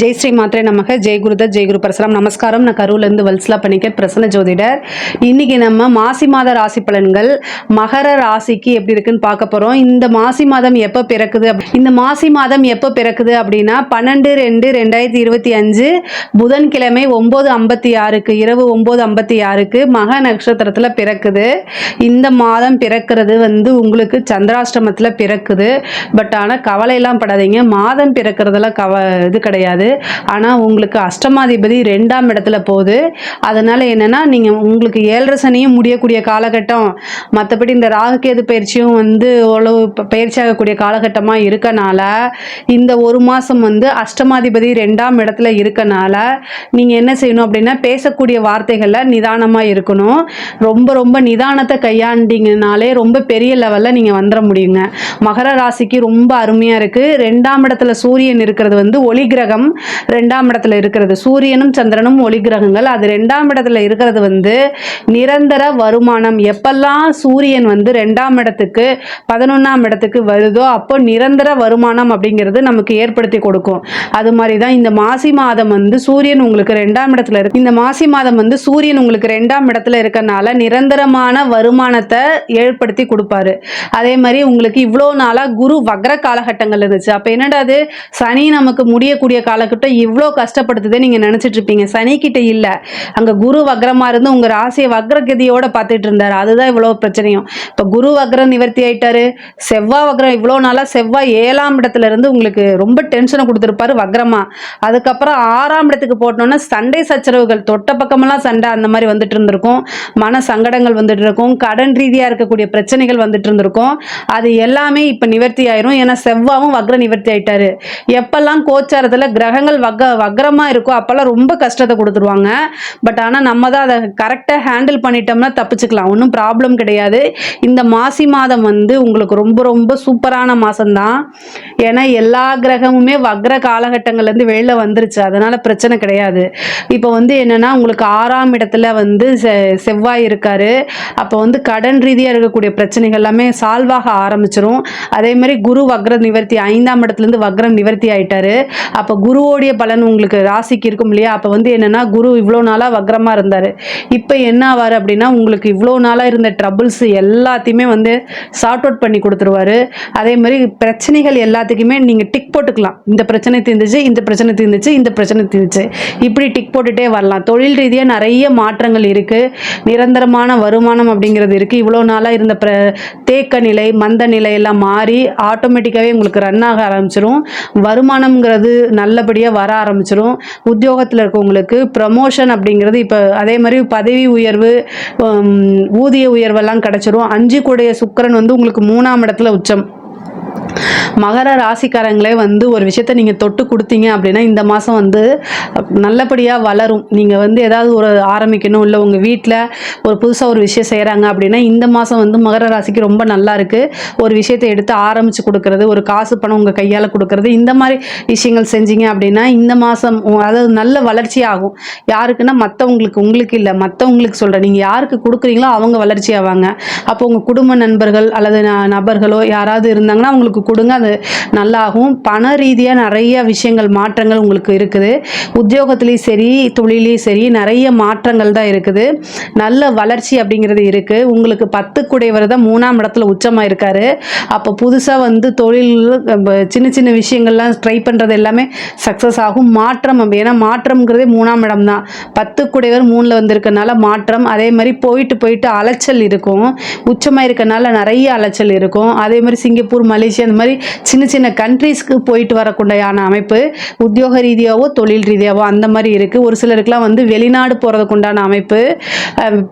ஜெய் ஸ்ரீ மாத்ரே நமக. ஜெய் குருதத், ஜெய் குரு பரசுராம். நமஸ்காரம். நான் கரூர்லேருந்து வல்சலா பணிக்கர், பிரசன்ன ஜோதிடர். இன்னைக்கு நம்ம மாசி மாத ராசி பலன்கள் மகர ராசிக்கு எப்படி இருக்குன்னு பார்க்க போறோம். இந்த மாசி மாதம் எப்போ பிறக்குது? இந்த மாசி மாதம் எப்போ பிறக்குது அப்படின்னா 12/2/2025 புதன்கிழமை 9:56 இரவு 9:56 மக நட்சத்திரத்தில் பிறக்குது. இந்த மாதம் பிறக்கிறது உங்களுக்கு சந்திராஷ்டமத்தில் பிறக்குது. பட் ஆனால் கவலையெல்லாம் படாதீங்க, மாதம் பிறக்கிறதுல இது கிடையாது. ஆனால் உங்களுக்கு அஷ்டமாதிபதி 2ஆம் இடத்துல போகுது. அதனால் என்னென்னா நீங்கள் உங்களுக்கு 7.5 சனியும் முடியக்கூடிய காலகட்டம், மற்றபடி இந்த ராகுகேது பயிற்சியும் ஓரளவு பயிற்சி ஆகக்கூடிய காலகட்டமாக இருக்கனால இந்த ஒரு மாதம் அஷ்டமாதிபதி 2ஆம் இடத்துல இருக்கனால நீங்கள் என்ன செய்யணும் அப்படின்னா, பேசக்கூடிய வார்த்தைகளில் நிதானமாக இருக்கணும். ரொம்ப ரொம்ப நிதானத்தை கையாண்டிங்கனாலே ரொம்ப பெரிய லெவலில் நீங்கள் வந்துட முடியுங்க. மகர ராசிக்கு ரொம்ப அருமையாக இருக்குது. 2ஆம் இடத்துல சூரியன் இருக்கிறது ஒளி கிரகம். 2ஆம் இடத்துல இருக்கிறது சூரியனும் சந்திரனும் ஒளி கிரகங்கள். அது 2ஆம் இடத்துல இருக்கிறது நிரந்தர வருமானம். எப்பெல்லாம் சூரியன் 2ஆம் இடத்துக்கு 11ஆம் இடத்துக்கு வருதோ அப்போ நிரந்தர வருமானம் அப்படிங்கிறது நமக்கு ஏற்படுத்தி கொடுக்கும். அது மாதிரி தான் இந்த மாசி மாதம் சூரியன் உங்களுக்கு 2ஆம் இடத்துல இருக்கு. இந்த மாசி மாதம் சூரியன் உங்களுக்கு 2ஆம் இடத்துல இருக்கனால நிரந்தரமான வருமானத்தை ஏற்படுத்தி கொடுப்பாரு. அதே மாதிரி உங்களுக்கு இவ்வளோ நாளாக குரு வக்ர காலகட்டங்கள் இருந்துச்சு. அப்போ என்னடா அது சனி நமக்கு முடியக்கூடிய காலகட்டம் இவ்வளோ கஷ்டப்படுத்துதே நீங்கள் நினச்சிட்டு இருப்பீங்க. சனி கிட்ட இல்லை, அங்கே குரு வக்ரமாக இருந்து உங்கள் ராசியை வக்ரகதியோட பார்த்துட்டு இருந்தார். அதுதான் இவ்வளோ பிரச்சனையும். இப்போ குரு வக்ரம் நிவர்த்தி ஆயிட்டாரு. செவ்வாய் வக்ரம் இவ்வளோ நாளாக செவ்வாய் 7ஆம் இடத்துல இருந்து உங்களுக்கு ரொம்ப டென்ஷனை கொடுத்துருப்பாரு வக்ரமா. அதுக்கப்புறம் 6ஆம் இடத்துக்கு போட்டோன்னா சண்டை சச்சரவுகள், தொட்ட பக்கமெல்லாம் சண்டை அந்த மாதிரி வந்துட்டு இருந்திருக்கும். மன சங்கடங்கள் வந்துட்டு இருக்கும். கடன் ரீதியாக இருக்கக்கூடிய பிரச்சனைகள் வந்துட்டு இருந்திருக்கும். அது எல்லாமே இப்போ நிவர்த்தி ஆயிரும். ஏன்னா செவ்வாவும் வக்ர நிவர்த்தி ஆயிட்டாரு. எப்பெல்லாம் கோச்சாரத்தில் கிரகங்கள் வக்ரமாக இருக்கோ அப்போல்லாம் ரொம்ப கஷ்டத்தை கொடுத்துருவாங்க. பட் ஆனால் நம்ம தான் அதை கரெக்டாக ஹேண்டில் பண்ணிட்டோம்னா தப்பிச்சுக்கலாம், ஒன்றும் ப்ராப்ளம் கிடையாது. இந்த மாசி மாதம் உங்களுக்கு ரொம்ப ரொம்ப சூப்பரான மாதம்தான். ஏன்னா எல்லா கிரகமுமே வக்ர காலகட்டங்கள்லேருந்து வெளில வந்துருச்சு. அதனால் பிரச்சனை கிடையாது. இப்போ என்னென்னா உங்களுக்கு 6ஆம் இடத்துல செவ்வாய் இருக்காரு. அப்போ கடன் ரீதியாக இருக்கக்கூடிய பிரச்சனைகள் எல்லாமே சால்வ் ஆக ஆரம்பிச்சிரும். அதே மாதிரி குரு வக்ர நிவர்த்தி 5ஆம் இடத்துலேருந்து வக்ரம் நிவர்த்தி ஆயிட்டாரு. அப்போ குருவோடைய பலன் உங்களுக்கு ராசிக்கு இருக்கும் இல்லையா? அப்போ என்னென்னா குரு இவ்வளோ நாளாக வக்ரமாக இருந்தார். இப்போ என்ன ஆவார் அப்படின்னா, உங்களுக்கு இவ்வளோ நாளாக இருந்த ட்ரபிள்ஸ் எல்லாத்தையுமே சார்ட் அவுட் பண்ணி கொடுத்துருவாரு. அதே மாதிரி பிரச்சனைகள் எல்லாத்துக்குமே நீங்கள் டிக் போட்டுக்கலாம். இந்த பிரச்சனை தீர்ந்துச்சு, இந்த பிரச்சனை தீர்ந்துச்சு, இந்த பிரச்சனை தீர்ந்துச்சு, இப்படி டிக் போட்டுகிட்டே வரலாம். தொழில் ரீதியாக நிறைய மாற்றங்கள் இருக்குது. நிரந்தரமான வருமானம் அப்படிங்கிறது இருக்குது. இவ்வளோ நாளாக இருந்த தேக்க நிலை, மந்த நிலை எல்லாம் மாறி ஆட்டோமேட்டிக்காகவே உங்களுக்கு ரன் ஆக ஆரம்பிச்சிடும். வருமானம்ங்கிறது நல்லபடியாக வர ஆரம்பிச்சிடும். உத்தியோகத்தில் இருக்கவங்களுக்கு ப்ரமோஷன் அப்படிங்கிறது இப்போ அதே மாதிரி பதவி உயர்வு, ஊதிய உயர்வெல்லாம் கிடச்சிரும். 5 கூடைய சுக்கிரன் உங்களுக்கு 3ஆம் இடத்துல உச்சம். மகர ராசிக்காரங்களே ஒரு விஷயத்தை நீங்கள் தொட்டு கொடுத்தீங்க அப்படின்னா இந்த மாதம் நல்லபடியாக வளரும். நீங்கள் ஏதாவது ஒரு ஆரம்பிக்கணும், இல்லை உங்கள் வீட்டில் ஒரு புதுசாக ஒரு விஷயம் செய்கிறாங்க அப்படின்னா இந்த மாதம் மகர ராசிக்கு ரொம்ப நல்லா இருக்குது. ஒரு விஷயத்தை எடுத்து ஆரம்பித்து கொடுக்கறது, ஒரு காசு பணம் உங்கள் கையால் கொடுக்கறது, இந்த மாதிரி விஷயங்கள் செஞ்சீங்க அப்படின்னா இந்த மாதம் அதாவது நல்ல வளர்ச்சி ஆகும். யாருக்குன்னா மற்றவங்களுக்கு, உங்களுக்கு இல்லை, மற்றவங்களுக்கு சொல்கிறேன். நீங்கள் யாருக்கு கொடுக்குறீங்களோ அவங்க வளர்ச்சி ஆவாங்க. அப்போ உங்கள் குடும்ப நண்பர்கள் அல்லது நபர்களோ யாராவது இருந்தாங்கன்னா அவங்களுக்கு கொடுங்க, அது நல்லாகும். பண ரீதியாக நிறைய விஷயங்கள் மாற்றங்கள் உங்களுக்கு இருக்குது. உத்தியோகத்துலேயும் சரி தொழிலையும் சரி நிறைய மாற்றங்கள் தான் இருக்குது. நல்ல வளர்ச்சி அப்படிங்கிறது இருக்குது. உங்களுக்கு 10 கூடையவர் தான் 3ஆம் இடத்துல உச்சமாக இருக்காரு. அப்போ புதுசாக தொழில் சின்ன சின்ன விஷயங்கள்லாம் ட்ரை பண்ணுறது எல்லாமே சக்ஸஸ் ஆகும். மாற்றம் ஏன்னா மாற்றம்ங்கிறதே 3ஆம் இடம் தான். 10 கூடையவர் 3ல் வந்திருக்கனால மாற்றம். அதே மாதிரி போயிட்டு அலைச்சல் இருக்கும். உச்சமாக இருக்கனால நிறைய அலைச்சல் இருக்கும். அதே மாதிரி சிங்கப்பூர், மலேசியா இந்த மாதிரி சின்ன சின்ன கண்ட்ரீஸ்க்கு போயிட்டு வரக்கூடியான அமைப்பு உத்தியோக ரீதியாகவோ தொழில் ரீதியாகவோ அந்த மாதிரி இருக்குது. ஒரு சிலருக்குலாம் வெளிநாடு போகிறதுக்கு உண்டான அமைப்பு,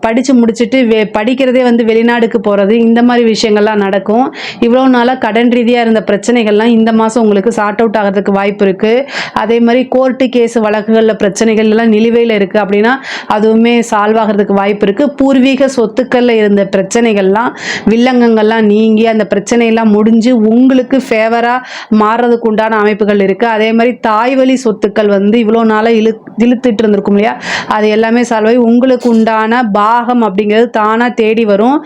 படித்து முடிச்சுட்டு படிக்கிறதே வெளிநாடுக்கு போகிறது, இந்த மாதிரி விஷயங்கள்லாம் நடக்கும். இவ்வளோ நாளாக கடன் ரீதியாக இருந்த பிரச்சனைகள்லாம் இந்த மாதம் உங்களுக்கு சார்ட் அவுட் ஆகிறதுக்கு வாய்ப்பு இருக்குது. அதே மாதிரி கோர்ட்டு கேஸ் வழக்குகளில் பிரச்சனைகள் எல்லாம் நிலுவையில் இருக்குது அப்படின்னா அதுவுமே சால்வ் ஆகிறதுக்கு வாய்ப்பு இருக்குது. பூர்வீக சொத்துக்களில் இருந்த பிரச்சனைகள்லாம் வில்லங்கங்கள்லாம் நீங்கி அந்த பிரச்சனையெல்லாம் முடிஞ்சு உங்களுக்கு ஃபேவராக மாறுறதுக்கு உண்டான அமைப்புகள் இருக்குது. அதே மாதிரி தாய் வழி சொத்துக்கள் வந்து இவ்வளோ நாளாக இழுத்துட்டு இருந்திருக்கும் இல்லையா, அது எல்லாமே சால்வ் ஆகி உங்களுக்கு உண்டான பாகம் அப்படிங்கிறது தானாக தேடி வரும்.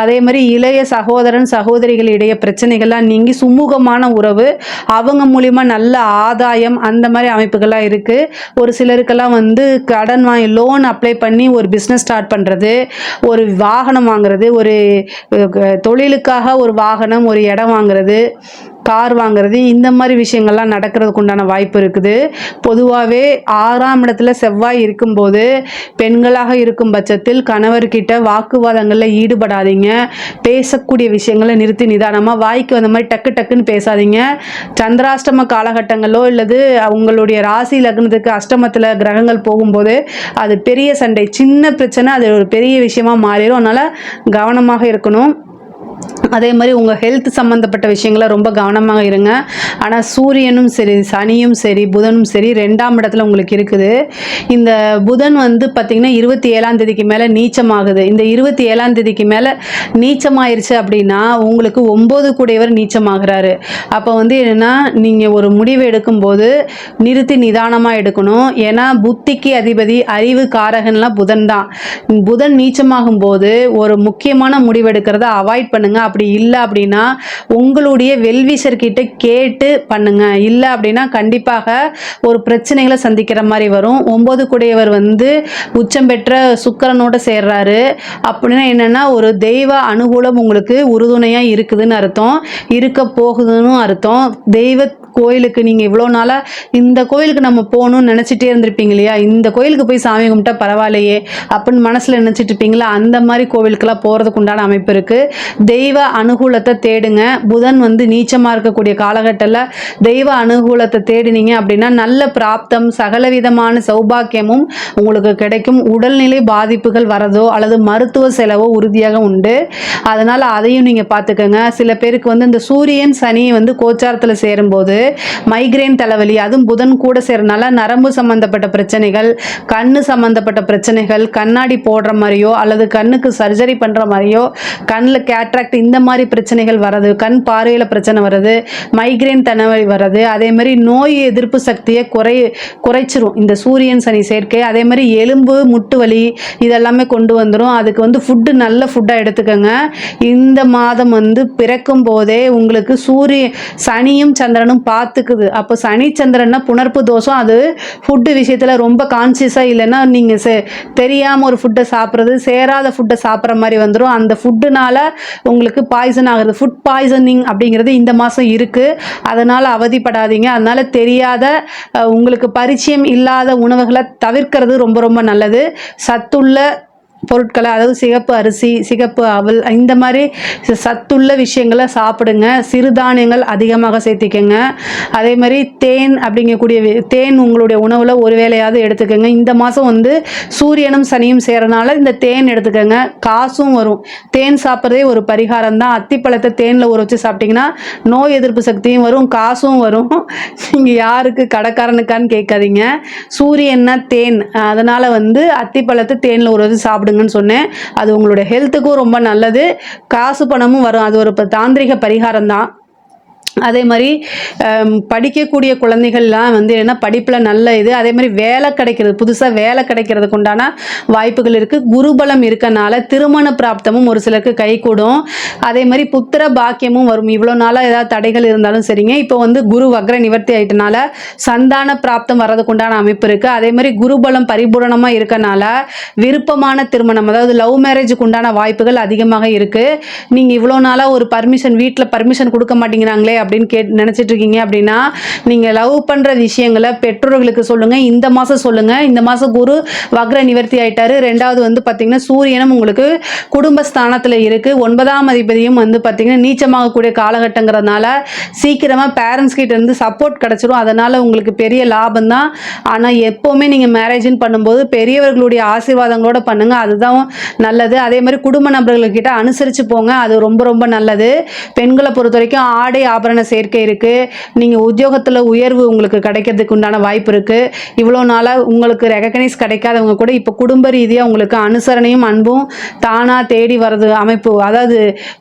அதே மாதிரி இளைய சகோதரன் சகோதரிகள் இடையே பிரச்சனைகள்லாம் நீங்கி சுமூகமான உறவு, அவங்க மூலிமா நல்ல ஆதாயம், அந்த மாதிரி அமைப்புகள்லாம் இருக்குது. ஒரு சிலருக்கெல்லாம் வந்து கடன் வாங்கி லோன் அப்ளை பண்ணி ஒரு பிஸ்னஸ் ஸ்டார்ட் பண்ணுறது, ஒரு வாகனம் வாங்குறது, ஒரு தொழிலுக்காக ஒரு வாகனம், ஒரு இடம் வாங்குறது, கார் வாங்குறது, இந்த மாதிரி விஷயங்கள்லாம் நடக்கிறதுக்கு உண்டான வாய்ப்பு இருக்குது. பொதுவாகவே 6ஆம் இடத்துல செவ்வாய் இருக்கும்போது பெண்களாக இருக்கும் பட்சத்தில் கணவர்கிட்ட வாக்குவாதங்களில் ஈடுபடாதீங்க. பேசக்கூடிய விஷயங்களை நிறுத்தி நிதானமாக வாய்க்கு வந்த மாதிரி டக்கு டக்குன்னு பேசாதீங்க. சந்திராஷ்டம காலகட்டங்களோ இல்லது உங்களுடைய ராசி லக்னத்துக்கு அஷ்டமத்தில் கிரகங்கள் போகும்போது அது பெரிய சண்டை, சின்ன பிரச்சனை அது ஒரு பெரிய விஷயமா மாறிடும். அதனால் கவனமாக இருக்கணும். அதே மாதிரி உங்கள் ஹெல்த் சம்மந்தப்பட்ட விஷயங்களை ரொம்ப கவனமாக இருங்க. ஆனால் சூரியனும் சரி, சனியும் சரி, புதனும் சரி 2ஆம் இடத்துல உங்களுக்கு இருக்குது. இந்த புதன் வந்து பார்த்திங்கன்னா 27ஆம் தேதிக்கு மேலே நீச்சமாகுது. இந்த 27ஆம் தேதிக்கு மேலே நீச்சமாயிருச்சு அப்படின்னா உங்களுக்கு 9 கூடையவர் நீச்சமாகிறாரு. அப்போ வந்து என்னென்னா, நீங்கள் ஒரு முடிவு எடுக்கும்போது நிறுத்தி நிதானமாக எடுக்கணும். ஏன்னா புத்திக்கு அதிபதி அறிவு காரகன்லாம் புதன் தான். புதன் நீச்சமாகும் போது ஒரு முக்கியமான முடிவு எடுக்கிறத அவாய்ட் பண்ணுங்க. அப்படி இல்லை அப்படின்னா உங்களுடைய வெல்விஷர் கிட்ட கேட்டு பண்ணுங்க. இல்லை அப்படின்னா கண்டிப்பாக ஒரு பிரச்சனைகளை சந்திக்கிற மாதிரி வரும். 9 கூடையவர் வந்து உச்சம் பெற்ற சுக்கிரனோட சேர்றாரு அப்படின்னா என்னன்னா, ஒரு தெய்வ அனுகூலம் உங்களுக்கு உறுதுணையா இருக்குதுன்னு அர்த்தம், இருக்க போகுதுன்னு அர்த்தம். தெய்வ கோயிலுக்கு நீங்கள் இவ்வளோ நாளாக இந்த கோயிலுக்கு நம்ம போகணும்னு நினச்சிட்டே இருந்திருப்பீங்க இல்லையா, இந்த கோயிலுக்கு போய் சாமி கும்பிட்டா பரவாயில்லையே அப்படின்னு மனசில் நினச்சிட்டு இருப்பீங்களா, அந்த மாதிரி கோவிலுக்கெல்லாம் போகிறதுக்கு உண்டான அமைப்பு இருக்குது. தெய்வ அனுகூலத்தை தேடுங்க. புதன் வந்து நீச்சமாக இருக்கக்கூடிய காலகட்டத்தில் தெய்வ அனுகூலத்தை தேடினீங்க அப்படின்னா நல்ல பிராப்தம், சகலவிதமான சௌபாக்கியமும் உங்களுக்கு கிடைக்கும். உடல்நிலை பாதிப்புகள் வரதோ அல்லது மருத்துவ செலவோ உறுதியாக உண்டு. அதனால் அதையும் நீங்கள் பார்த்துக்கோங்க. சில பேருக்கு வந்து இந்த சூரியன் சனி வந்து கோச்சாரத்தில் சேரும்போது மைக்ரேன் தலைவலி, அதுவும் புதன் கூட சேர்றதுனால நரம்பு சம்பந்தப்பட்ட பிரச்சனைகள், கண்ணு சம்பந்தப்பட்ட பிரச்சனைகள், கண்ணாடி போடுற மாதிரியோ அல்லது கண்ணுக்கு சர்ஜரி பண்ணுற மாதிரியோ, கண்ணில் கேட்ராக்ட் இந்த மாதிரி பிரச்சனைகள் வர்றது, கண் பார்வையில் பிரச்சனை வர்றது, மைக்ரேன் தலைவலி வர்றது, அதே மாதிரி நோய் எதிர்ப்பு சக்தியை குறைச்சிரும் இந்த சூரியன் சனி சேர்க்கை. அதே மாதிரி எலும்பு முட்டு வலி இதெல்லாமே கொண்டு வந்துடும். அதுக்கு வந்து ஃபுட்டு நல்ல ஃபுட்டாக எடுத்துக்கோங்க. இந்த மாதம் வந்து பிறக்கும் போதே உங்களுக்கு சனியும் சந்திரனும் பார்த்துக்குது. அப்போ சனி சந்திரன்னா புணர்ப்பு தோஷம். அது ஃபுட்டு விஷயத்தில் ரொம்ப கான்சியஸாக இல்லைன்னா நீங்கள் தெரியாமல் ஒரு ஃபுட்டை சாப்பிட்றது, சேராத ஃபுட்டை சாப்பிட்ற மாதிரி வந்துடும். அந்த ஃபுட்டுனால உங்களுக்கு பாய்சன் ஆகுது. ஃபுட் பாய்சனிங் அப்படிங்கிறது இந்த மாதம் இருக்குது. அதனால் அவதிப்படாதீங்க. அதனால் தெரியாத உங்களுக்கு பரிச்சயம் இல்லாத உணவுகளை தவிர்க்கிறது ரொம்ப ரொம்ப நல்லது. சத்துள்ள பொருட்களை, அதாவது சிகப்பு அரிசி, சிகப்பு அவல், இந்த மாதிரி சத்துள்ள விஷயங்களை சாப்பிடுங்க. சிறுதானியங்கள் அதிகமாக சேர்த்திக்கங்க. அதே மாதிரி தேன் அப்படிங்கக்கூடிய தேன் உங்களுடைய உணவில் ஒரு வேளையாவது எடுத்துக்கோங்க. இந்த மாதம் வந்து சூரியனும் சனியும் சேரனால இந்த தேன் எடுத்துக்கோங்க. காசும் வரும். தேன் சாப்பிட்றதே ஒரு பரிகாரம் தான். அத்திப்பழத்தை தேனில் ஊற வச்சு சாப்பிட்டிங்கன்னா நோய் எதிர்ப்பு சக்தியும் வரும், காசும் வரும். நீங்கள் யாருக்கு கடைக்காரனுக்கான்னு கேட்காதீங்க. சூரியன்னா தேன், அதனால் வந்து அத்திப்பழத்தை தேனில் ஊற வச்சு சாப்பிடுங்க சொன்னேன். அது உங்களோட ஹெல்த்துக்கும் ரொம்ப நல்லது, காசு பணமும் வரும். அது ஒரு தாந்திரிக பரிகாரம் தான். அதே மாதிரி படிக்கக்கூடிய குழந்தைகள்லாம் வந்து என்ன படிப்பில் நல்ல இது. அதே மாதிரி வேலை கிடைக்கிறது, புதுசாக வேலை கிடைக்கிறதுக்கு உண்டான வாய்ப்புகள் இருக்குது. குருபலம் இருக்கனால திருமண பிராப்தமும் ஒரு சிலருக்கு கைகூடும். அதே மாதிரி புத்திர பாக்கியமும் வரும். இவ்வளோ நாளாக ஏதாவது தடைகள் இருந்தாலும் சரிங்க, இப்போ வந்து குரு வக்ர நிவர்த்தி ஆகிட்டனால சந்தான பிராப்தம் வர்றதுக்கு உண்டான அமைப்பு இருக்குது. அதே மாதிரி குருபலம் பரிபூரணமாக இருக்கனால விருப்பமான திருமணம், அதாவது லவ் மேரேஜுக்கு உண்டான வாய்ப்புகள் அதிகமாக இருக்குது. நீங்கள் இவ்வளோ நாளாக ஒரு பர்மிஷன், வீட்டில் பர்மிஷன் கொடுக்க மாட்டேங்கிறாங்களே அப்படின்னு நினைச்சிட்டு இருக்கீங்க அப்படின்னா, நீங்க லவ் பண்ற விஷயங்களை பெற்றோர்களுக்கு சொல்லுங்க. இந்த மாசம் சொல்லுங்க. இந்த மாசம் குரு வக்ர நிவர்த்தி ஆயிட்டாரு. ரெண்டாவது வந்து பாத்தீங்கன்னா சூரியனும் உங்களுக்கு குடும்பஸ்தானத்துல இருக்கு. 9ஆம் அதிபதியும் வந்து பாத்தீங்கன்னா நீச்சமாகக்கூடிய காலகட்டங்கிறதுனால சீக்கிரமா பேரண்ட்ஸ் கிட்ட இருந்து சப்போர்ட் கிடைச்சிரும். அதனால உங்களுக்கு பெரிய லாபம் தான். ஆனா எப்பவுமே நீங்க மேரேஜ்னு பண்ணும்போது பெரியவர்களுடைய ஆசீர்வாதங்களோட பண்ணுங்க, அதுதான் நல்லது. அதே மாதிரி குடும்ப நபர்கள்கிட்ட அனுசரிச்சு போங்க, அது ரொம்ப ரொம்ப நல்லது. பெண்களை பொறுத்த வரைக்கும் ஆடை ஆபரண கிரக சேர்க்கை இருக்குது. நீங்கள் உத்தியோகத்தில் உயர்வு உங்களுக்கு கிடைக்கிறதுக்கு உண்டான வாய்ப்பு இருக்குது. இவ்வளோ நாளாக உங்களுக்கு ரெகக்னைஸ் கிடைக்காதவங்க கூட இப்போ குடும்ப ரீதியாக உங்களுக்கு அனுசரணையும் அன்பும் தானாக தேடி வர்றது அமைப்பு. அதாவது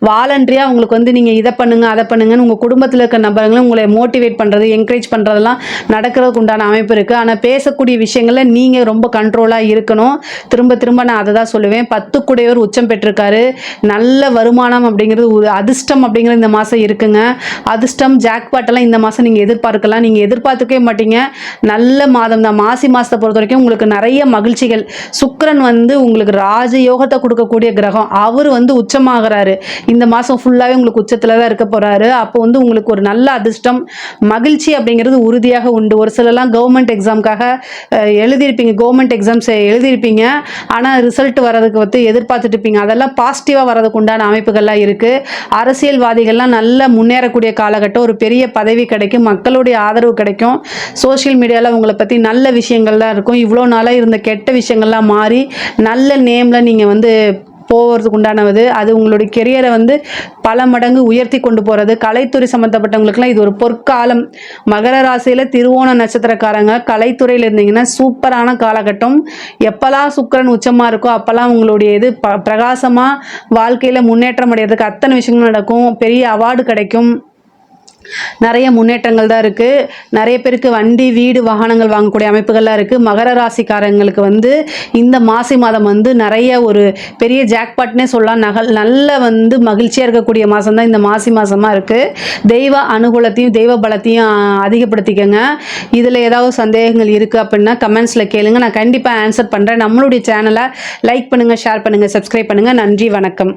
வாலண்டரியாக உங்களுக்கு வந்து நீங்கள் இதை பண்ணுங்கள் அதை பண்ணுங்கன்னு உங்கள் குடும்பத்தில் இருக்க நபர்களும் உங்களை மோட்டிவேட் பண்ணுறது என்கரேஜ் பண்ணுறதெல்லாம் நடக்கிறதுக்கு உண்டான அமைப்பு இருக்குது. ஆனால் பேசக்கூடிய விஷயங்களில் நீங்கள் ரொம்ப கண்ட்ரோலாக இருக்கணும். திரும்ப திரும்ப நான் அதை தான் சொல்லுவேன். 10 கூடையவர் உச்சம் பெற்றிருக்காரு. நல்ல வருமானம் அப்படிங்கிறது ஒரு அதிர்ஷ்டம் அப்படிங்கிறது இந்த மாதம் இருக்குங்க. அதிர்ஷ்டம் ஜாக்பாட்டெல்லாம் இந்த மாதம் நீங்கள் எதிர்பார்க்கலாம். நீங்கள் எதிர்பார்த்துக்கவே மாட்டீங்க. நல்ல மாதம் தான். மாசி மாதத்தை பொறுத்த வரைக்கும் உங்களுக்கு நிறைய மகிழ்ச்சிகள். சுக்கிரன் வந்து உங்களுக்கு ராஜயோகத்தை கொடுக்கக்கூடிய கிரகம். அவர் வந்து உச்சமாகிறாரு. இந்த மாதம் ஃபுல்லாகவே உங்களுக்கு உச்சத்தில் தான் இருக்க போகிறாரு. அப்போ வந்து உங்களுக்கு ஒரு நல்ல அதிர்ஷ்டம் மகிழ்ச்சி அப்படிங்கிறது உறுதியாக உண்டு. ஒரு சிலலாம் கவர்மெண்ட் எக்ஸாமுக்காக எழுதியிருப்பீங்க. கவர்மெண்ட் எக்ஸாம்ஸ் எழுதியிருப்பீங்க. ஆனால் ரிசல்ட் வரதுக்கு வந்து எதிர்பார்த்துட்டு இருப்பீங்க. அதெல்லாம் பாசிட்டிவாக வரதுக்கு உண்டான அமைப்புகள்லாம் இருக்குது. அரசியல்வாதிகள்லாம் நல்ல முன்னேறக்கூடிய காலகட்டம். ஒரு பெரிய பதவி கிடைக்கும். மக்களுடைய ஆதரவு கிடைக்கும். சோஷியல் மீடியாவில் உங்களை பற்றி நல்ல விஷயங்கள்லாம் இருக்கும். இவ்வளோ நாளாக இருந்த கெட்ட விஷயங்கள்லாம் மாறி நல்ல நேமில் நீங்கள் வந்து போகிறதுக்கு உண்டானது. அது உங்களுடைய கெரியரை வந்து பல மடங்கு உயர்த்தி கொண்டு போகிறது. கலைத்துறை சம்மந்தப்பட்டவங்களுக்குலாம் இது ஒரு பொற்காலம். மகர ராசியில் திருவோண நட்சத்திரக்காரங்க கலைத்துறையில் இருந்தீங்கன்னா சூப்பரான காலகட்டம். எப்போல்லாம் சுக்கிரன் உச்சமாக இருக்கோ அப்போல்லாம் உங்களுடைய இது பிரகாசமாக வாழ்க்கையில் முன்னேற்றம் அடைகிறதுக்கு அத்தனை விஷயங்கள் நடக்கும். பெரிய அவார்டு கிடைக்கும். நிறைய முன்னேற்றங்கள் தான் இருக்குது. நிறைய பேருக்கு வண்டி வீடு வாகனங்கள் வாங்கக்கூடிய அமைப்புகள்லாம் இருக்குது. மகர ராசிக்காரங்களுக்கு வந்து இந்த மாசி மாதம் வந்து நிறைய ஒரு பெரிய ஜாக்பாட்னே சொல்லலாம். நல்ல வந்து மகிழ்ச்சியாக இருக்கக்கூடிய மாதம் தான் இந்த மாசி மாதமாக இருக்குது. தெய்வ அனுகூலத்தையும் தெய்வ பலத்தையும் அதிகப்படுத்திக்கங்க. இதில் ஏதாவது சந்தேகங்கள் இருக்குது அப்படின்னா கமெண்ட்ஸில் கேளுங்க. நான் கண்டிப்பாக ஆன்சர் பண்ணுறேன். நம்மளுடைய சேனலை லைக் பண்ணுங்கள், ஷேர் பண்ணுங்கள், சப்ஸ்கிரைப் பண்ணுங்கள். நன்றி, வணக்கம்.